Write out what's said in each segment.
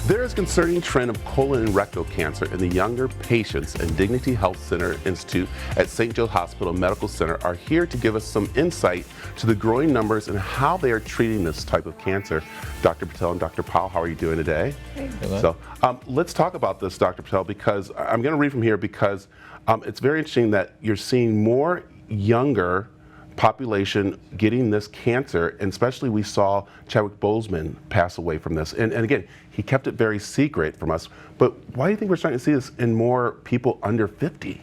There is a concerning trend of colon and rectal cancer in the younger patients, and Dignity Health Center Institute at St. Joe's Hospital Medical Center are here to give us some insight to the growing numbers and how they are treating this type of cancer. Dr. Patel and Dr. Powell, how are you doing today? So let's talk about this, Dr. Patel, because I'm going to read from here because it's very interesting that you're seeing more younger population getting this cancer, and especially we saw Chadwick Boseman pass away from this. And again, he kept it very secret from us. But why do you think we're starting to see this in more people under 50?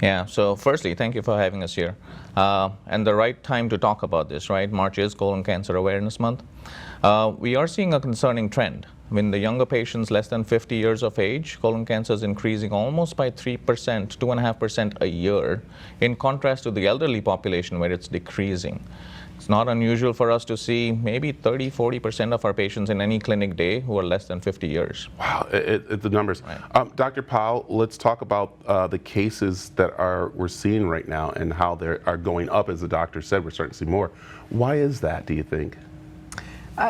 Yeah, so firstly, thank you for having us here. And the right time to talk about this, right? March is Colon Cancer Awareness Month. We are seeing a concerning trend. In the younger patients less than 50 years of age, colon cancer is increasing almost by 3%, 2.5% a year, in contrast to the elderly population where it's decreasing. It's not unusual for us to see maybe 30-40% of our patients in any clinic day who are less than 50 years. Wow, the numbers. Right. Dr. Powell, let's talk about the cases that we're seeing right now and how they are going up. As the doctor said, we're starting to see more. Why is that, do you think?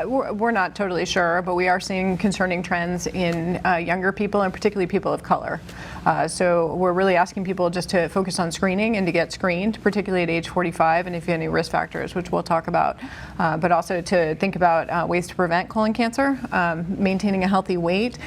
We're not totally sure, but we are seeing concerning trends in younger people, and particularly people of color. So we're really asking people just to focus on screening and to get screened, particularly at age 45, and if you have any risk factors, which we'll talk about. But also to think about ways to prevent colon cancer, maintaining a healthy weight,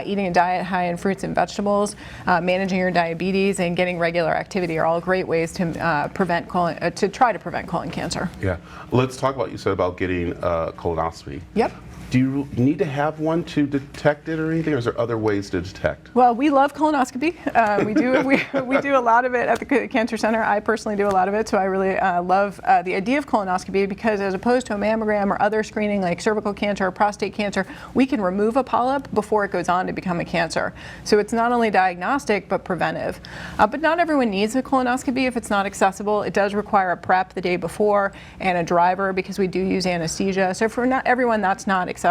eating a diet high in fruits and vegetables, managing your diabetes, and getting regular activity are all great ways to try to prevent colon cancer. Yeah, let's talk about, you said about getting colonoscopy. Yep. Do you need to have one to detect it or anything, or is there other ways to detect? Well, we love colonoscopy. We do a lot of it at the Cancer Center. I personally do a lot of it, so I really love the idea of colonoscopy because as opposed to a mammogram or other screening like cervical cancer or prostate cancer, we can remove a polyp before it goes on to become a cancer. So it's not only diagnostic but preventive. But not everyone needs a colonoscopy if it's not accessible. It does require a prep the day before and a driver because we do use anesthesia. So for not everyone, that's not accessible.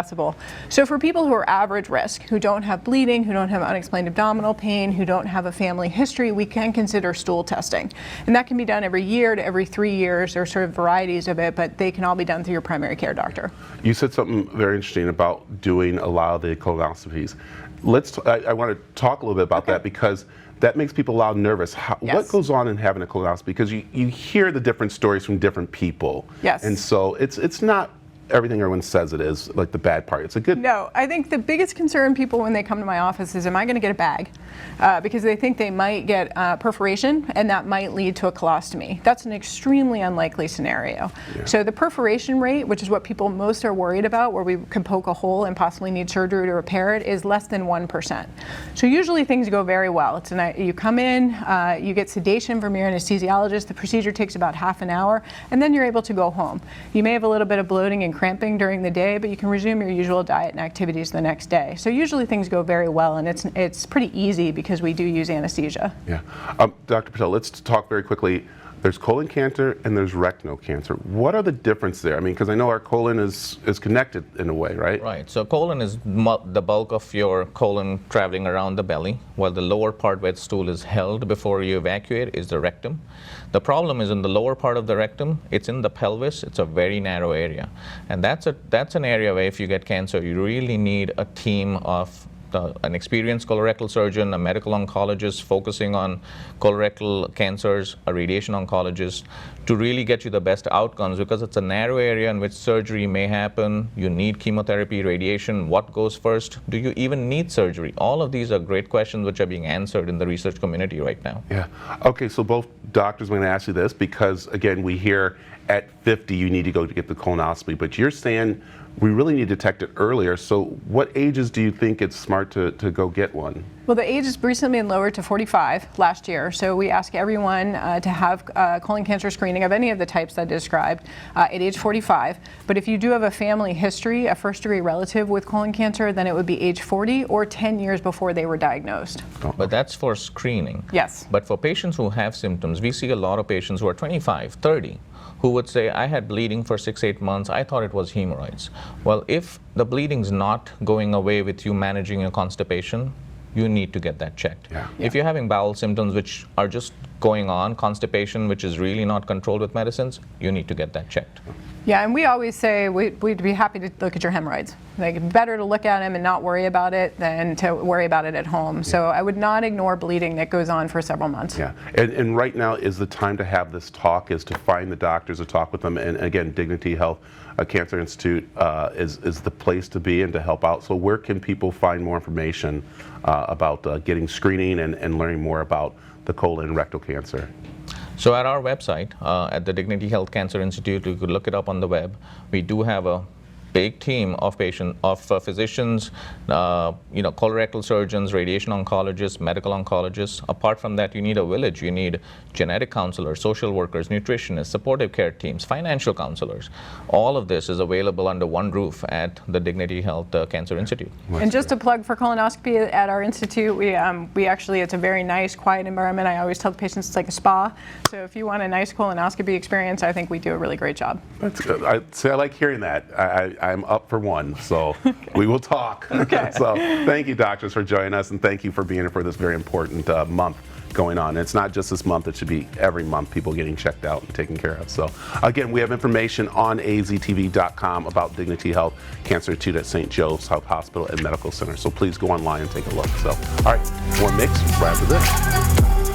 So for people who are average risk, who don't have bleeding, who don't have unexplained abdominal pain, who don't have a family history, we can consider stool testing. And that can be done every year to every 3 years. There are sort of varieties of it, but they can all be done through your primary care doctor. You said something very interesting about doing a lot of the colonoscopies. I want to talk a little bit about that because that makes people a lot nervous. Yes. What goes on in having a colonoscopy? Because you hear the different stories from different people. Yes. And so it's not everything everyone says it is, like the bad part. It's a good... No, I think the biggest concern people when they come to my office is, am I going to get a bag? Because they think they might get perforation and that might lead to a colostomy. That's an extremely unlikely scenario. Yeah. So the perforation rate, which is what people most are worried about, where we can poke a hole and possibly need surgery to repair it, is less than 1%. So usually things go very well. You come in, you get sedation from your anesthesiologist, the procedure takes about half an hour, and then you're able to go home. You may have a little bit of bloating and cramping during the day, but you can resume your usual diet and activities the next day. So usually things go very well, and it's pretty easy because we do use anesthesia. Yeah. Dr. Patel, let's talk very quickly. There's colon cancer and there's rectal cancer. What are the differences there? I mean, because I know our colon is connected in a way, right? Right. So colon is the bulk of your colon traveling around the belly, while the lower part where the stool is held before you evacuate is the rectum. The problem is in the lower part of the rectum, it's in the pelvis. It's a very narrow area. And that's an area where if you get cancer, you really need a team of an experienced colorectal surgeon, a medical oncologist focusing on colorectal cancers, a radiation oncologist, to really get you the best outcomes, because it's a narrow area in which surgery may happen. You need chemotherapy, radiation. What goes first? Do you even need surgery? All of these are great questions which are being answered in the research community right now. Yeah. Okay, so both doctors are going to ask you this because, again, we hear at 50 you need to go to get the colonoscopy, but you're saying we really need to detect it earlier. So what ages do you think it's smart to go get one? Well, the age has recently been lowered to 45 last year. So we ask everyone to have colon cancer screening of any of the types I described at age 45. But if you do have a family history, a first-degree relative with colon cancer, then it would be age 40 or 10 years before they were diagnosed. But that's for screening. Yes. But for patients who have symptoms, we see a lot of patients who are 25, 30, who would say, I had bleeding for 6-8 months, I thought it was hemorrhoids. Well, if the bleeding's not going away with you managing your constipation, you need to get that checked. Yeah. If you're having bowel symptoms which are just going on, constipation, which is really not controlled with medicines, you need to get that checked. Yeah, and we always say we'd be happy to look at your hemorrhoids. Like, better to look at them and not worry about it than to worry about it at home. Yeah. So I would not ignore bleeding that goes on for several months. Yeah, and right now is the time to have this talk, is to find the doctors, to talk with them. And again, Dignity Health Cancer Institute is the place to be and to help out. So where can people find more information about getting screening and learning more about the colon and rectal cancer? So at our website, at the Dignity Health Cancer Institute, you could look it up on the web. We do have a big team of physicians, colorectal surgeons, radiation oncologists, medical oncologists. Apart from that, you need a village. You need genetic counselors, social workers, nutritionists, supportive care teams, financial counselors. All of this is available under one roof at the Dignity Health Cancer Institute. And just a plug for colonoscopy at our institute, we actually, it's a very nice, quiet environment. I always tell the patients it's like a spa. So if you want a nice colonoscopy experience, I think we do a really great job. That's good. I like hearing that. I'm up for one, so we will talk. Okay. So thank you, doctors, for joining us, and thank you for being here for this very important month going on. It's not just this month, it should be every month, people getting checked out and taken care of. So again, we have information on aztv.com about Dignity Health Cancer Institute at St. Joe's Health Hospital and Medical Center. So please go online and take a look. So, all right, more mix right after this.